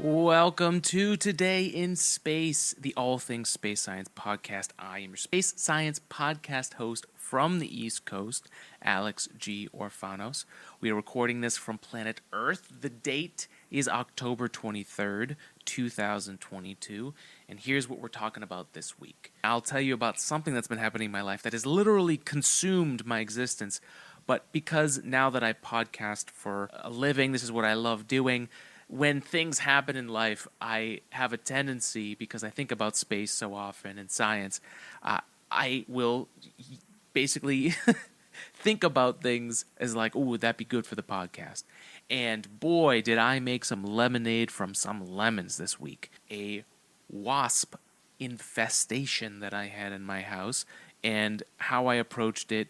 Welcome to Today in Space, the All Things Space Science podcast. I am your Space Science podcast host from the East Coast, Alex G. Orfanos. We are recording this from planet Earth. The date is October 23rd, 2022, and here's what we're talking about this week. I'll tell you about something that's been happening in my life that has literally consumed my existence, but because now that I podcast for a living, this is what I love doing. When things happen in life, I have a tendency, because I think about space so often and science, I will basically think about things as like, oh, would that be good for the podcast? And boy, did I make some lemonade from some lemons this week. A wasp infestation that I had in my house, and how I approached it,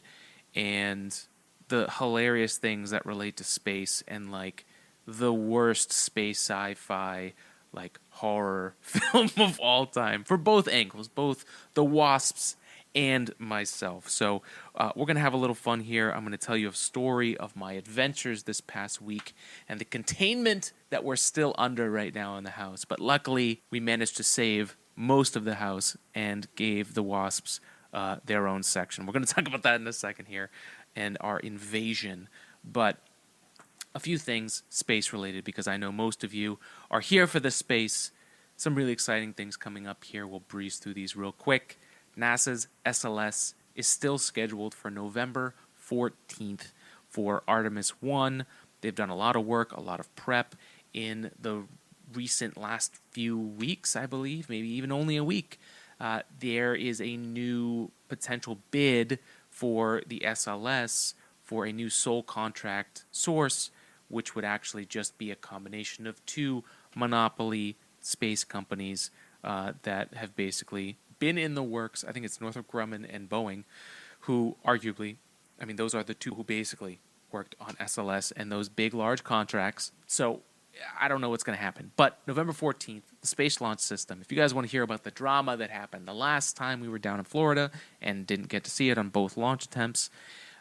and the hilarious things that relate to space, and like the worst space sci-fi, like horror film of all time for both angles, both the Wasps and myself. So we're going to have a little fun here. I'm going to tell you a story of my adventures this past week and the containment that we're still under right now in the house. But luckily, we managed to save most of the house and gave the Wasps their own section. We're going to talk about that in a second here and our invasion. But a few things space-related, because I know most of you are here for the space. Some really exciting things coming up here. We'll breeze through these real quick. NASA's SLS is still scheduled for November 14th for Artemis 1. They've done a lot of work, a lot of prep in the recent last few weeks, I believe, maybe even only a week. There is a new potential bid for the SLS for a new sole contract source, which would actually just be a combination of two monopoly space companies that have basically been in the works. I think it's Northrop Grumman and Boeing, who arguably, I mean, those are the two who basically worked on SLS and those big, large contracts. So I don't know what's going to happen. But November 14th, the Space Launch System. If you guys want to hear about the drama that happened the last time we were down in Florida and didn't get to see it on both launch attempts,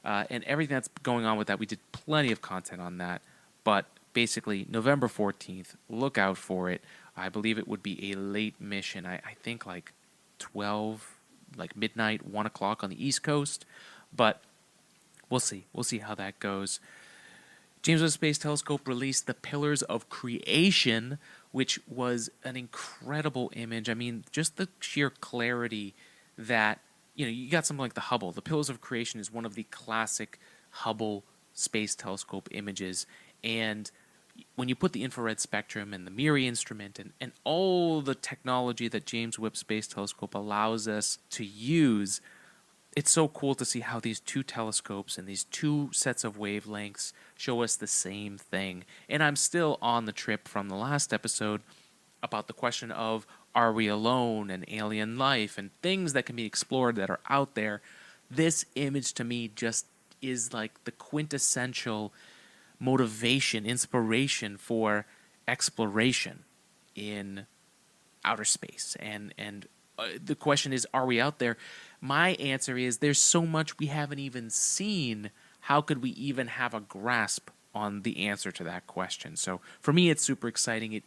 and everything that's going on with that, we did plenty of content on that. But basically, November 14th, look out for it. I believe it would be a late mission. I think like 12, like midnight, 1 o'clock on the East Coast. But we'll see. We'll see how that goes. James Webb Space Telescope released the Pillars of Creation, which was an incredible image. I mean, just the sheer clarity that, you know, you got something like the Hubble. The Pillars of Creation is one of the classic Hubble Space Telescope images. And when you put the infrared spectrum and the MIRI instrument and all the technology that James Webb Space Telescope allows us to use, it's so cool to see how these two telescopes and these two sets of wavelengths show us the same thing. And I'm still on the trip from the last episode about the question of, are we alone, and alien life and things that can be explored that are out there. This image to me just is like the quintessential motivation, inspiration for exploration in outer space. And the question is, are we out there? My answer is, there's so much we haven't even seen. How could we even have a grasp on the answer to that question? So for me, it's super exciting.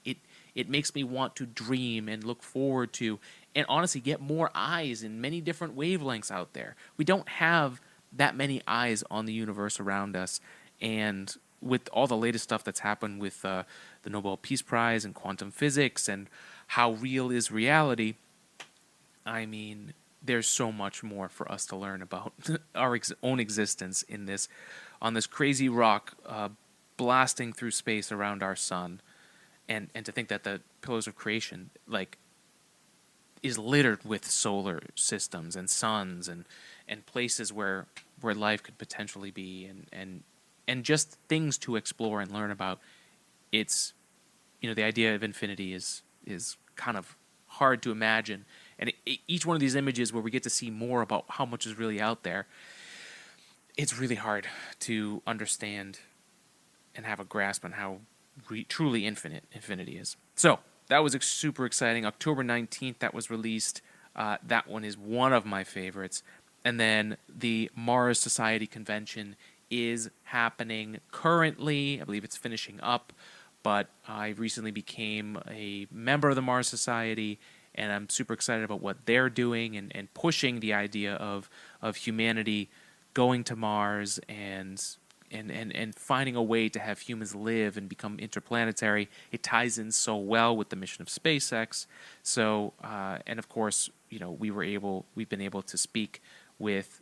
It makes me want to dream and look forward to, and honestly get more eyes in many different wavelengths out there. We don't have that many eyes on the universe around us, and with all the latest stuff that's happened with the Nobel Peace Prize and quantum physics and how real is reality, I mean, there's so much more for us to learn about our own existence in this, on this crazy rock blasting through space around our sun. And to think that the Pillars of Creation, like, is littered with solar systems and suns and places where life could potentially be, and just things to explore and learn about. It's, you know, the idea of infinity is kind of hard to imagine. And each one of these images where we get to see more about how much is really out there, it's really hard to understand and have a grasp on how truly infinity is. So that was super exciting. October 19th, that was released. That one is one of my favorites. And then the Mars Society Convention is happening currently. I believe it's finishing up. but I recently became a member of the Mars Society, and I'm super excited about what they're doing and pushing the idea of humanity going to Mars and finding a way to have humans live and become interplanetary. It ties in so well with the mission of SpaceX. So, and of course, we've been able to speak with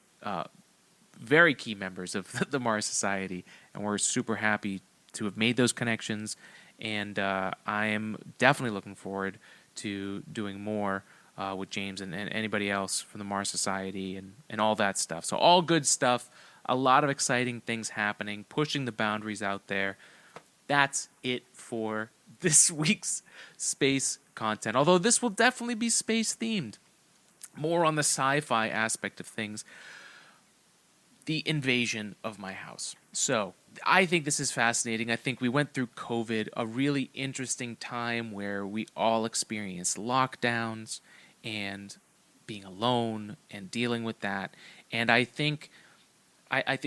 very key members of the Mars Society, and we're super happy to have made those connections. And I am definitely looking forward to doing more with James and anybody else from the Mars Society and all that stuff. So all good stuff. A lot of exciting things happening, pushing the boundaries out there. That's it for this week's space content. Although this will definitely be space themed. More on the sci-fi aspect of things. The invasion of my house. So I think this is fascinating. I think we went through COVID, a really interesting time where we all experienced lockdowns and being alone and dealing with that. And I think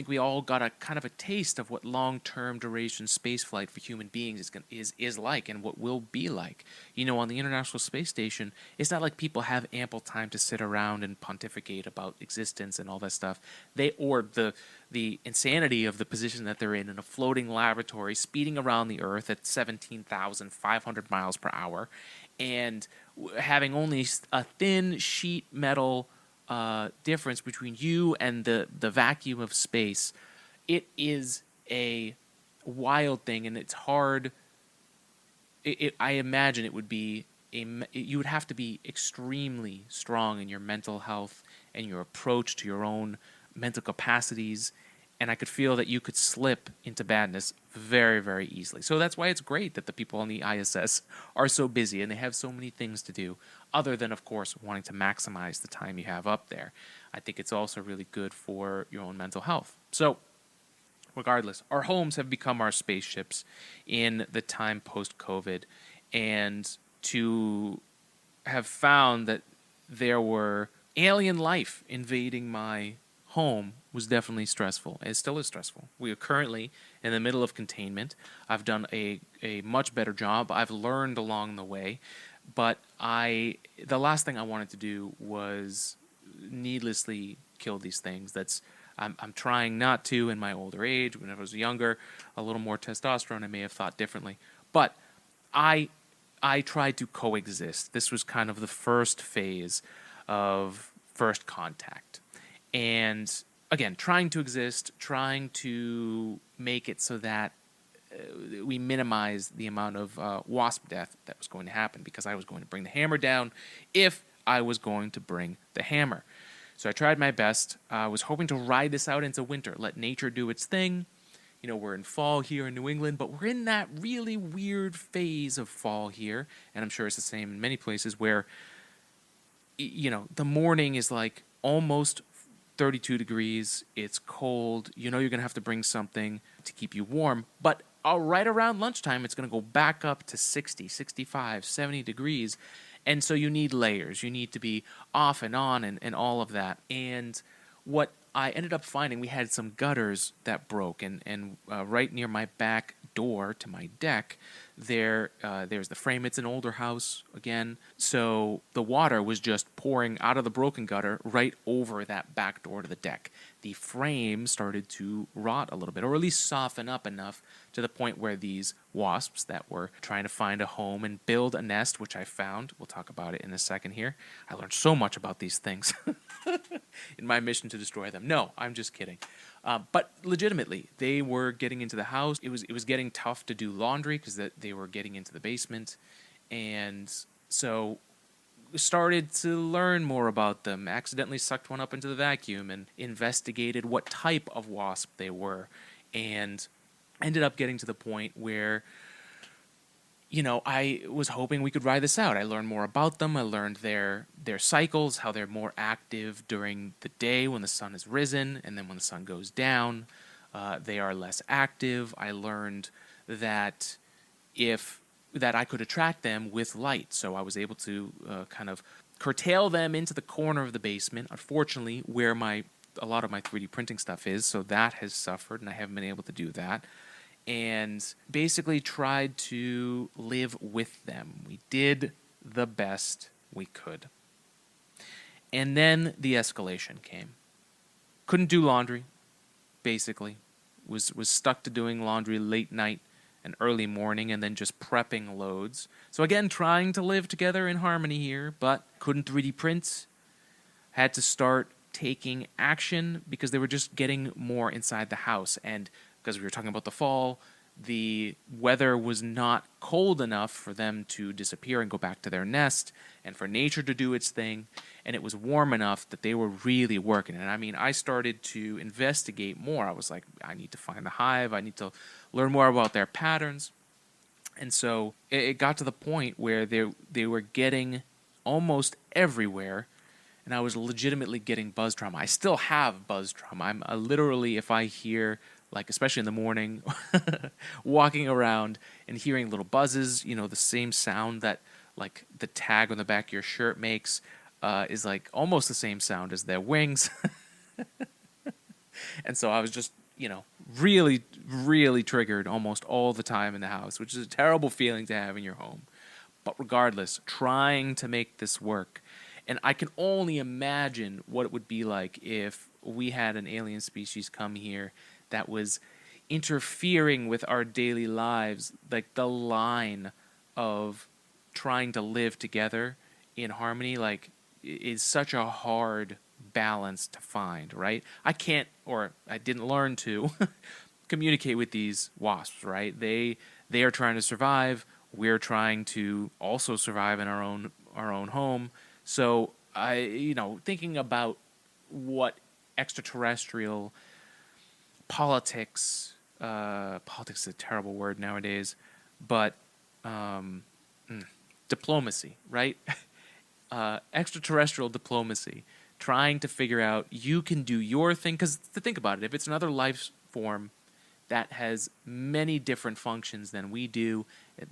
we all got a kind of a taste of what long-term duration spaceflight for human beings is like and what will be like. On the International Space Station, it's not like people have ample time to sit around and pontificate about existence and all that stuff. Or the insanity of the position that they're in a floating laboratory speeding around the Earth at 17,500 miles per hour and having only a thin sheet metal difference between you and the vacuum of space. It is a wild thing, and it's hard. I imagine it would be you would have to be extremely strong in your mental health and your approach to your own mental capacities, and I could feel that you could slip into badness very, very easily. So that's why it's great that the people on the ISS are so busy and they have so many things to do, other than, of course, wanting to maximize the time you have up there. I think it's also really good for your own mental health. So, regardless, our homes have become our spaceships in the time post-COVID, and to have found that there were alien life invading my home was definitely stressful. It still is stressful. We are currently in the middle of containment. I've done a much better job. I've learned along the way, but the last thing I wanted to do was needlessly kill these things. I'm trying not to in my older age. When I was younger, a little more testosterone, I may have thought differently. But I tried to coexist. This was kind of the first phase of first contact. And again, trying to exist, trying to make it so that we minimize the amount of wasp death that was going to happen, because I was going to bring the hammer down if I was going to bring the hammer. So I tried my best. I was hoping to ride this out into winter, let nature do its thing. We're in fall here in New England, but we're in that really weird phase of fall here, and I'm sure it's the same in many places where, the morning is like almost 32 degrees, it's cold, you're going to have to bring something to keep you warm, but right around lunchtime, it's going to go back up to 60, 65, 70 degrees, and so you need layers, you need to be off and on and all of that. And what I ended up finding, we had some gutters that broke, and right near my back door to my deck, there's the frame. It's an older house again, so the water was just pouring out of the broken gutter right over that back door to the deck. The frame started to rot a little bit, or at least soften up enough to the point where these wasps that were trying to find a home and build a nest, which I found, we'll talk about it in a second here. I learned so much about these things in my mission to destroy them. No, I'm just kidding. But legitimately, they were getting into the house. It was getting tough to do laundry because they were getting into the basement, and so started to learn more about them. Accidentally sucked one up into the vacuum and investigated what type of wasp they were, and ended up getting to the point where, I was hoping we could ride this out. I learned more about them. I learned their cycles, how they're more active during the day when the sun has risen, and then when the sun goes down, they are less active. I learned that I could attract them with light, so I was able to kind of curtail them into the corner of the basement. Unfortunately, where a lot of my 3D printing stuff is, so that has suffered, and I haven't been able to do that. and basically tried to live with them. We did the best we could. And then the escalation came. Couldn't do laundry, basically. Was stuck to doing laundry late night and early morning and then just prepping loads. So again, trying to live together in harmony here, but couldn't 3D print. Had to start taking action because they were just getting more inside the house. And because we were talking about the fall, the weather was not cold enough for them to disappear and go back to their nest and for nature to do its thing. And it was warm enough that they were really working. And I mean, I started to investigate more. I was like, I need to find the hive. I need to learn more about their patterns. And so it got to the point where they were getting almost everywhere. And I was legitimately getting buzz trauma. I still have buzz trauma. I'm literally, if I hear, like, especially in the morning, walking around and hearing little buzzes, the same sound that, like, the tag on the back of your shirt makes is, like, almost the same sound as their wings. And so I was just, really, really triggered almost all the time in the house, which is a terrible feeling to have in your home. But regardless, trying to make this work. And I can only imagine what it would be like if we had an alien species come here that was interfering with our daily lives. Like, the line of trying to live together in harmony, like, is such a hard balance to find, right? I can't, or I didn't learn to communicate with these wasps, right? They are trying to survive. We're trying to also survive in our own home. So thinking about what extraterrestrial politics is a terrible word nowadays, but diplomacy, right? Extraterrestrial diplomacy, trying to figure out, you can do your thing, because to think about it, if it's another life form that has many different functions than we do,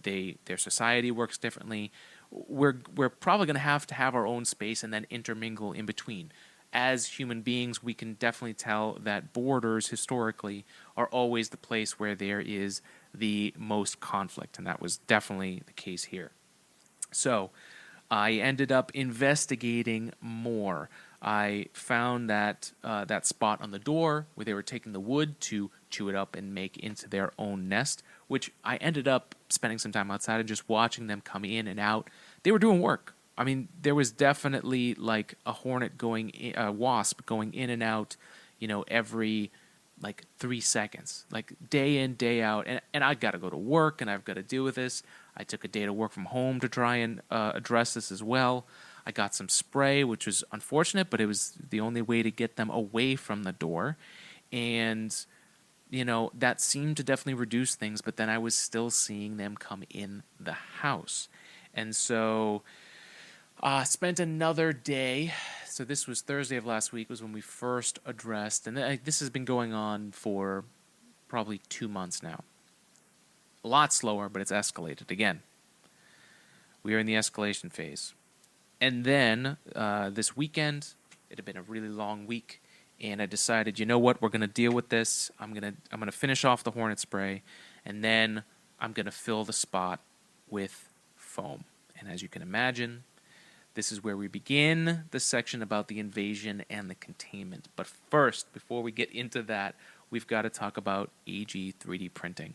their society works differently, we're probably going to have our own space and then intermingle in between. As human beings, we can definitely tell that borders historically are always the place where there is the most conflict, and that was definitely the case here. So I ended up investigating more. I found that spot on the door where they were taking the wood to chew it up and make into their own nest, which I ended up spending some time outside and just watching them come in and out. They were doing work. I mean, there was definitely like a wasp going in and out, every like 3 seconds, like day in, day out. And I got to go to work and I've got to deal with this. I took a day to work from home to try and address this as well. I got some spray, which was unfortunate, but it was the only way to get them away from the door. And, that seemed to definitely reduce things, but then I was still seeing them come in the house. And so spent another day. So this was Thursday of last week was when we first addressed, and this has been going on for probably 2 months now. A lot slower, but it's escalated again. We are in the escalation phase. And then this weekend, it had been a really long week, and I decided, you know what, we're going to deal with this. I'm gonna finish off the hornet spray, and then I'm going to fill the spot with foam. And as you can imagine, this is where we begin the section about the invasion and the containment. But first, before we get into that, we've got to talk about AG 3D printing.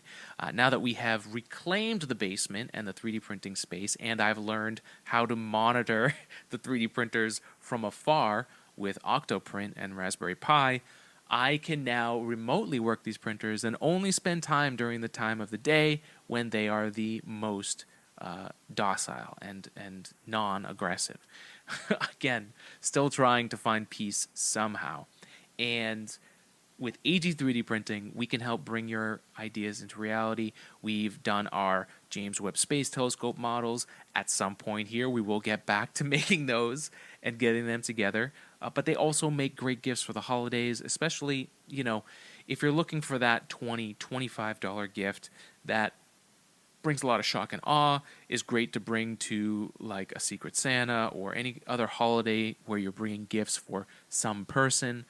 Now that we have reclaimed the basement and the 3D printing space, and I've learned how to monitor the 3D printers from afar with Octoprint and Raspberry Pi, I can now remotely work these printers and only spend time during the time of the day when they are the most docile and non-aggressive. Again, still trying to find peace somehow. And with AG 3D printing, we can help bring your ideas into reality. We've done our James Webb Space Telescope models. At some point here, we will get back to making those and getting them together. But they also make great gifts for the holidays, especially, if you're looking for that $20, $25 gift that brings a lot of shock and awe, is great to bring to like a Secret Santa or any other holiday where you're bringing gifts for some person.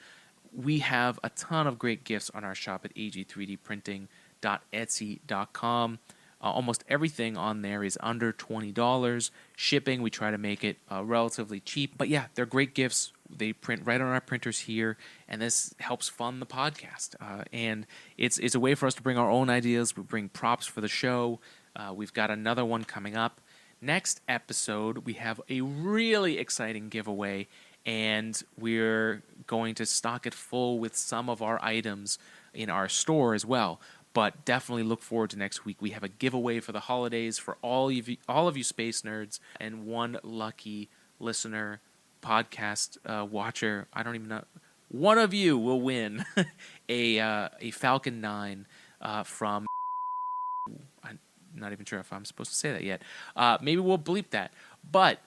We have a ton of great gifts on our shop at ag3dprinting.com. spacestorytime.etsy.com. Almost everything on there is under $20. Shipping, we try to make it relatively cheap. But yeah, they're great gifts. They print right on our printers here, and this helps fund the podcast. And it's a way for us to bring our own ideas. We bring props for the show. We've got another one coming up. Next episode, we have a really exciting giveaway, and we're going to stock it full with some of our items in our store as well. But definitely look forward to next week. We have a giveaway for the holidays for all of you space nerds, and one lucky listener, podcast watcher. I don't even know. One of you will win a Falcon 9 from. I'm not even sure if I'm supposed to say that yet. Maybe we'll bleep that. But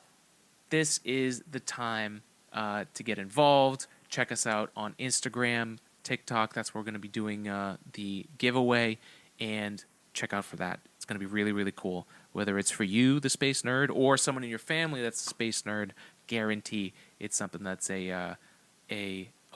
this is the time to get involved. Check us out on Instagram, TikTok. That's where we're going to be doing the giveaway, and check out for that. It's going to be really, really cool. Whether it's for you, the space nerd, or someone in your family that's a space nerd, guarantee it's something that's a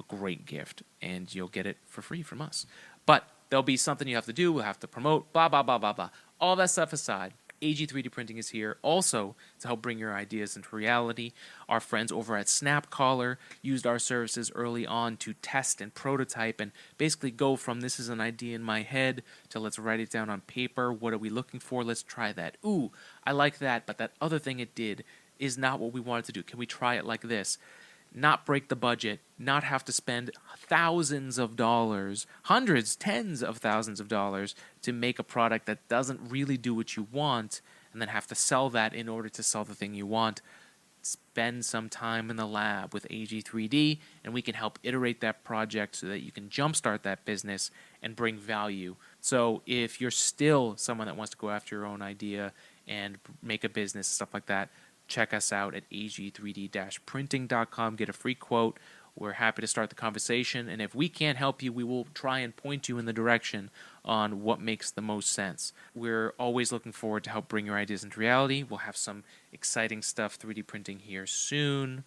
great gift, and you'll get it for free from us. But there'll be something you have to do. We'll have to promote, blah, blah, blah, blah, blah. All that stuff aside, AG3D Printing is here also to help bring your ideas into reality. Our friends over at Snapcaller used our services early on to test and prototype and basically go from this is an idea in my head to let's write it down on paper. What are we looking for? Let's try that. Ooh, I like that, but that other thing it did is not what we wanted to do. Can we try it like this? Not break the budget, not have to spend thousands of dollars, hundreds, tens of thousands of dollars to make a product that doesn't really do what you want, and then have to sell that in order to sell the thing you want. Spend some time in the lab with AG3D, and we can help iterate that project so that you can jumpstart that business and bring value. So if you're still someone that wants to go after your own idea and make a business, stuff like that, check us out at ag3d-printing.com. Get a free quote. We're happy to start the conversation, and if we can't help you, we will try and point you in the direction on what makes the most sense. We're always looking forward to help bring your ideas into reality. We'll have some exciting stuff 3D printing here soon.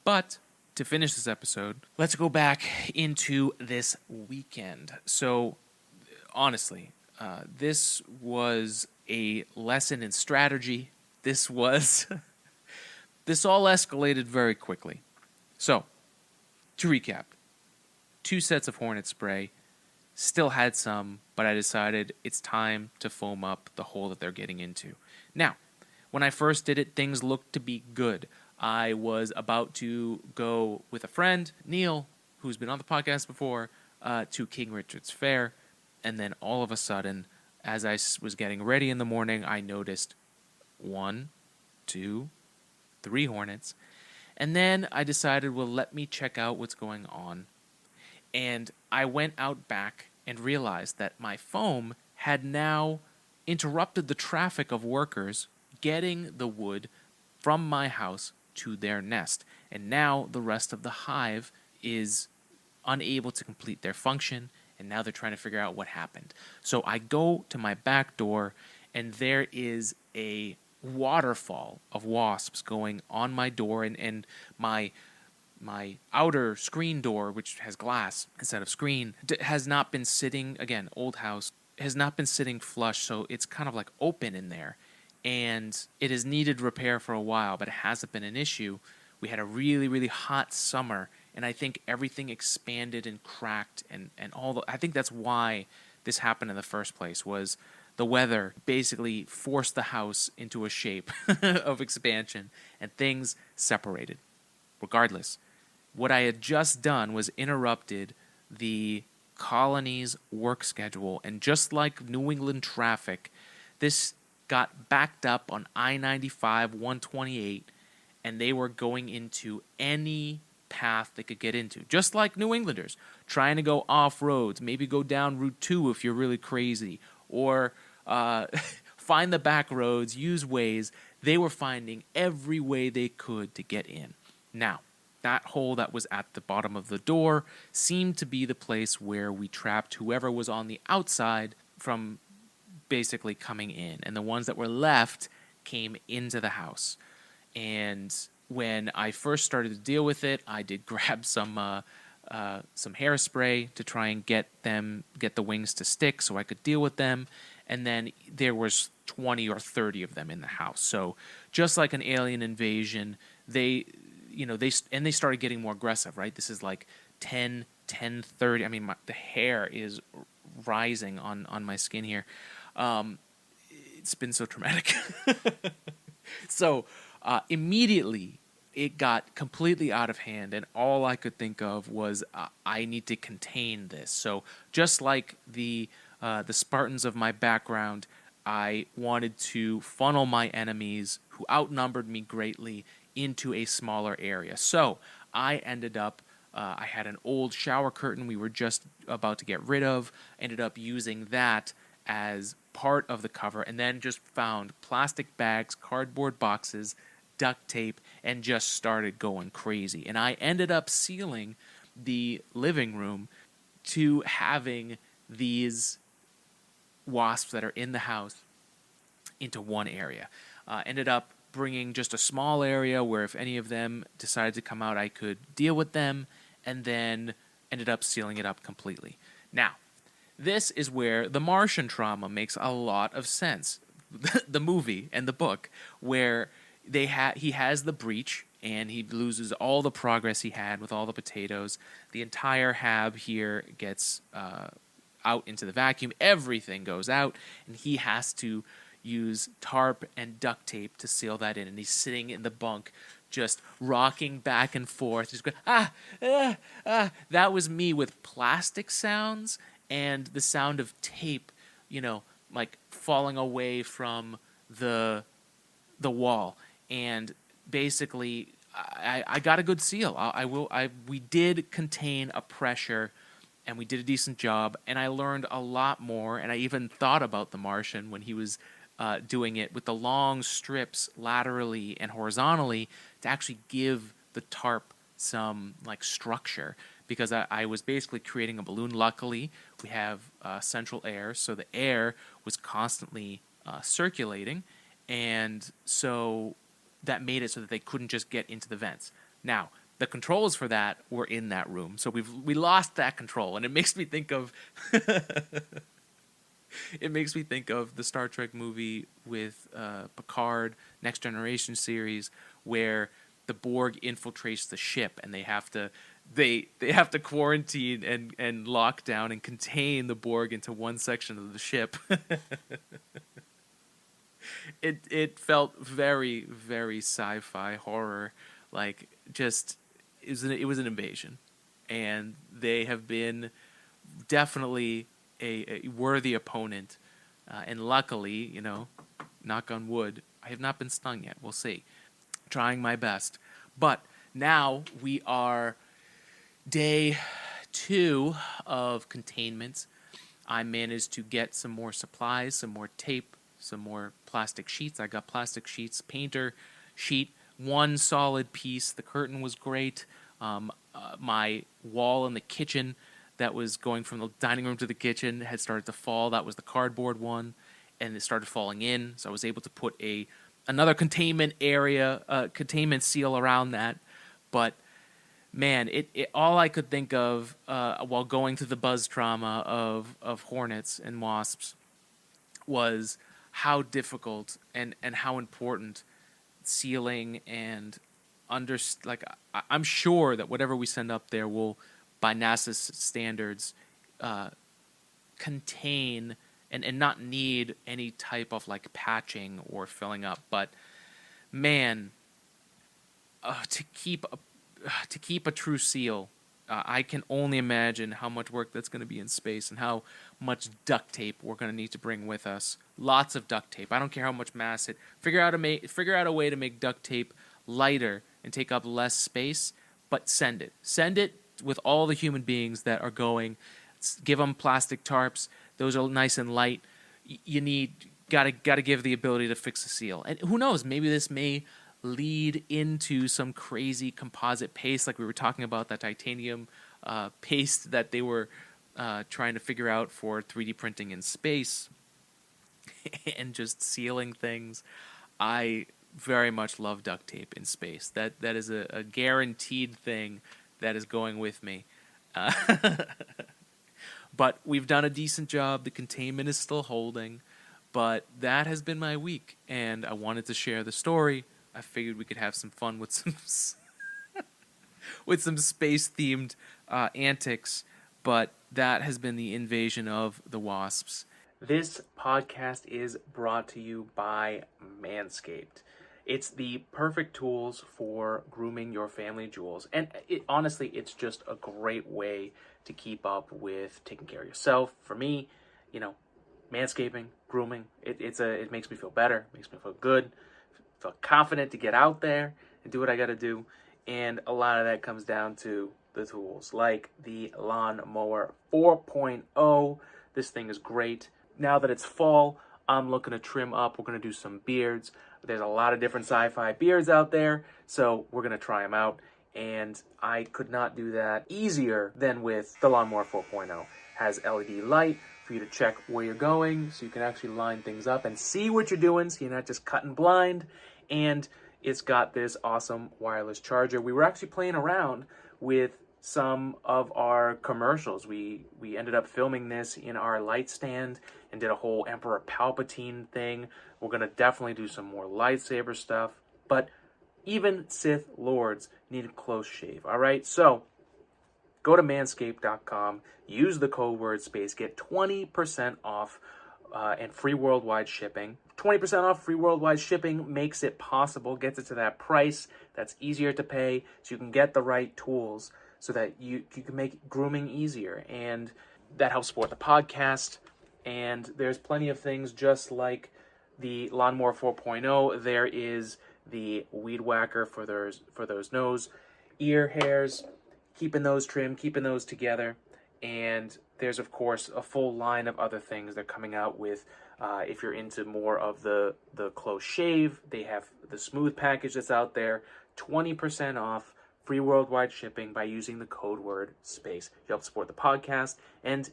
But to finish this episode, let's go back into this weekend. So, honestly, this was a lesson in strategy. This all escalated very quickly. So, to recap, 2 sets of Hornet spray, still had some, but I decided it's time to foam up the hole that they're getting into. Now, when I first did it, things looked to be good. I was about to go with a friend, Neil, who's been on the podcast before, to King Richard's Fair, and then all of a sudden, as I was getting ready in the morning, I noticed 1, 2, 3 Hornets. And then I decided, well, let me check out what's going on. And I went out back and realized that my foam had now interrupted the traffic of workers getting the wood from my house to their nest. And now the rest of the hive is unable to complete their function, and now they're trying to figure out what happened. So I go to my back door, and there is a waterfall of wasps going on my door, and my outer screen door, which has glass instead of screen, has not been sitting, again, old house, has not been sitting flush, so it's kind of like open in there. And it has needed repair for a while, but it hasn't been an issue. We had a really, really hot summer, and I think everything expanded and cracked, and I think that's why this happened in the first place, was the weather basically forced the house into a shape of expansion, and things separated. Regardless, what I had just done was interrupted the colony's work schedule, and just like New England traffic, this got backed up on I-95, 128, and they were going into any path they could get into, just like New Englanders, trying to go off roads, maybe go down Route 2 if you're really crazy, or find the back roads, use ways. They were finding every way they could to get in. Now, that hole that was at the bottom of the door seemed to be the place where we trapped whoever was on the outside from basically coming in, and the ones that were left came into the house. And when I first started to deal with it, I did grab some some hairspray to try and get the wings to stick so I could deal with them. And then there was 20 or 30 of them in the house. So just like an alien invasion, they started getting more aggressive, right? This is like 10, 30. I mean, the hair is rising on my skin here. It's been so traumatic. So immediately it got completely out of hand, and all I could think of was I need to contain this. So just like the Spartans of my background, I wanted to funnel my enemies, who outnumbered me greatly, into a smaller area. So I ended up, I had an old shower curtain we were just about to get rid of, ended up using that as part of the cover, and then just found plastic bags, cardboard boxes, duct tape, and just started going crazy. And I ended up sealing the living room to having these wasps that are in the house into one area. Ended up bringing just a small area where if any of them decided to come out, I could deal with them, and then ended up sealing it up completely. Now, this is where the Martian trauma makes a lot of sense. The movie and the book, where he has the breach and he loses all the progress he had with all the potatoes. The entire hab here gets out into the vacuum. Everything goes out, and he has to use tarp and duct tape to seal that in. And he's sitting in the bunk, just rocking back and forth, just going, That was me with plastic sounds and the sound of tape, like falling away from the wall. And basically, I got a good seal. We did contain a pressure, and we did a decent job. And I learned a lot more. And I even thought about the Martian when he was doing it with the long strips laterally and horizontally to actually give the tarp some structure, because I was basically creating a balloon. Luckily, we have central air, so the air was constantly circulating, and so that made it so that they couldn't just get into the vents. Now, the controls for that were in that room, so we lost that control, and it makes me think of the Star Trek movie with Picard, Next Generation series, where the Borg infiltrates the ship, and they have to quarantine and lock down and contain the Borg into one section of the ship. It felt very, very sci-fi horror, it was an invasion, and they have been definitely a worthy opponent, and luckily, knock on wood, I have not been stung yet. We'll see. Trying my best. But now we are day 2 of containment. I managed to get some more supplies, some more tape, some more plastic sheets. I got plastic sheets, painter sheet, one solid piece. The curtain was great. My wall in the kitchen that was going from the dining room to the kitchen had started to fall. That was the cardboard one, and it started falling in. So I was able to put another containment seal around that. But man, all I could think of while going through the buzz trauma of hornets and wasps was how difficult and how important sealing and I'm sure that whatever we send up there will, by NASA's standards, contain and not need any type of patching or filling up. But man, to keep a true seal, I can only imagine how much work that's going to be in space and how much duct tape we're going to need to bring with us. Lots of duct tape. I don't care how much mass it. Figure out a way to make duct tape lighter and take up less space, but send it. Send it with all the human beings that are going. Give them plastic tarps. Those are nice and light. Gotta give the ability to fix a seal. And who knows? Maybe this may lead into some crazy composite paste, like we were talking about, that titanium paste that they were trying to figure out for 3D printing in space and just sealing things. I very much love duct tape in space. That is a guaranteed thing that is going with me. Uh, but we've done a decent job. The containment is still holding. But that has been my week, and I wanted to share the story. I figured we could have some fun with some with some space-themed antics, but that has been the invasion of the Wasps. This podcast is brought to you by Manscaped. It's the perfect tools for grooming your family jewels, and honestly, it's just a great way to keep up with taking care of yourself. For me, manscaping, grooming, it makes me feel better, makes me feel good, feel confident to get out there and do what I got to do. And a lot of that comes down to the tools, like the Lawnmower 4.0. This thing is great. Now that it's fall, I'm looking to trim up. We're going to do some beards. There's a lot of different sci-fi beards out there, so we're going to try them out. And I could not do that easier than with the Lawnmower 4.0. Has LED light for you to check where you're going, so you can actually line things up and see what you're doing, so you're not just cutting blind. And it's got this awesome wireless charger. We were actually playing around with some of our commercials. We ended up filming this in our light stand and did a whole Emperor Palpatine thing. We're going to definitely do some more lightsaber stuff. But even Sith Lords need a close shave, all right? So go to manscaped.com, use the code word SPACE, get 20% off and free worldwide shipping. 20% off free worldwide shipping makes it possible, gets it to that price that's easier to pay, so you can get the right tools so that you can make grooming easier. And that helps support the podcast. And there's plenty of things just like the Lawnmower 4.0. There is the Weed Whacker for those nose, ear hairs, keeping those trimmed, keeping those together. And there's, of course, a full line of other things they're coming out with. If you're into more of the close shave, they have the smooth package that's out there. 20% off, free worldwide shipping by using the code word SPACE. You help support the podcast and,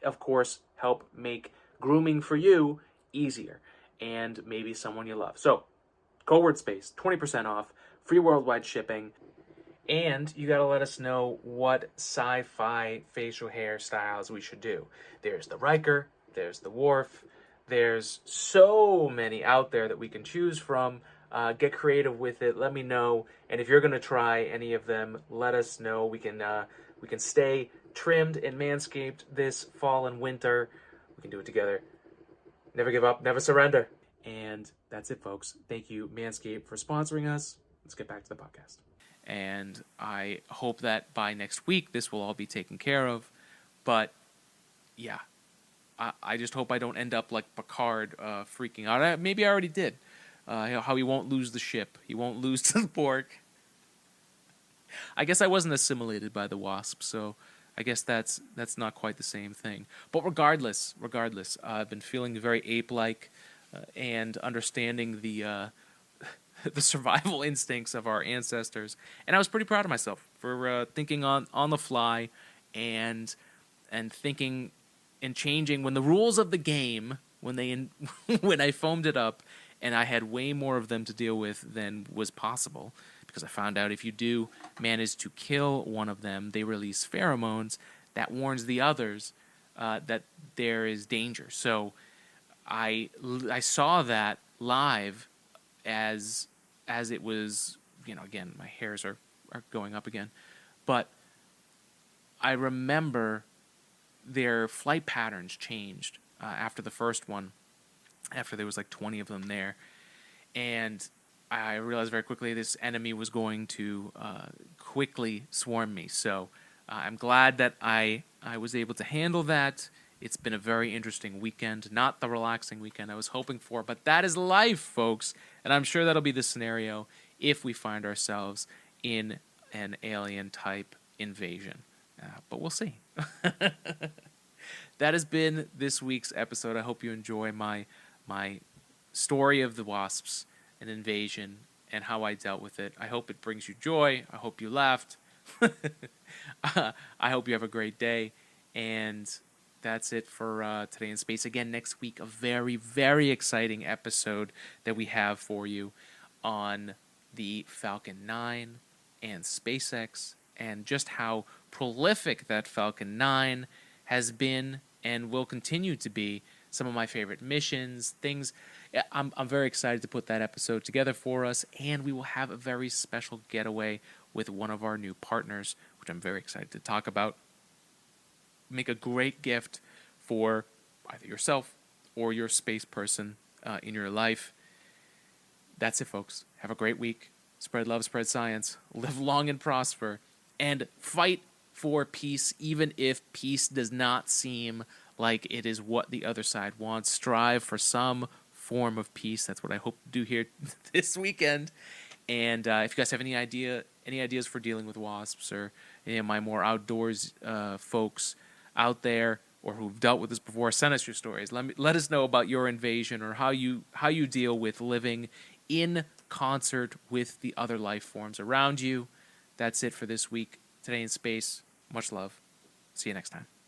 of course, help make grooming for you easier and maybe someone you love. So, code word SPACE, 20% off, free worldwide shipping. And you got to let us know what sci-fi facial hairstyles we should do. There's the Riker, there's the Worf, there's so many out there that we can choose from. Get creative with it. Let me know. And if you're going to try any of them, let us know. We can stay trimmed and manscaped this fall and winter. We can do it together. Never give up, never surrender. And that's it, folks. Thank you, Manscaped, for sponsoring us. Let's get back to the podcast. And I hope that by next week, this will all be taken care of. But, yeah, I just hope I don't end up like Picard freaking out. Maybe I already did. How he won't lose the ship. He won't lose to the Borg. I guess I wasn't assimilated by the Wasps, so I guess that's not quite the same thing. But regardless, I've been feeling very ape-like and understanding the the survival instincts of our ancestors, and I was pretty proud of myself for thinking on the fly and thinking and changing when the rules of the game when I foamed it up, and I had way more of them to deal with than was possible, because I found out if you do manage to kill one of them, they release pheromones that warns the others that there is danger. So I saw that live as it was, again, my hairs are going up again. But I remember their flight patterns changed after the first one, after there was like 20 of them there. And I realized very quickly this enemy was going to quickly swarm me. So I'm glad that I was able to handle that. It's been a very interesting weekend, not the relaxing weekend I was hoping for, but that is life, folks. And I'm sure that'll be the scenario if we find ourselves in an alien-type invasion. But we'll see. That has been this week's episode. I hope you enjoy my story of the Wasps, an invasion, and how I dealt with it. I hope it brings you joy. I hope you laughed. I hope you have a great day. And that's it for Today in Space. Again, next week, a very, very exciting episode that we have for you on the Falcon 9 and SpaceX and just how prolific that Falcon 9 has been and will continue to be. Some of my favorite missions, things. I'm very excited to put that episode together for us, and we will have a very special getaway with one of our new partners, which I'm very excited to talk about. Make a great gift for either yourself or your space person in your life. That's it, folks. Have a great week. Spread love, spread science. Live long and prosper. And fight for peace, even if peace does not seem like it is what the other side wants. Strive for some form of peace. That's what I hope to do here this weekend. And if you guys have any ideas for dealing with wasps, or any of my more outdoors folks out there, or who've dealt with this before, send us your stories. Let us know about your invasion, or how you deal with living in concert with the other life forms around you. That's it for this week. Today in Space. Much love. See you next time.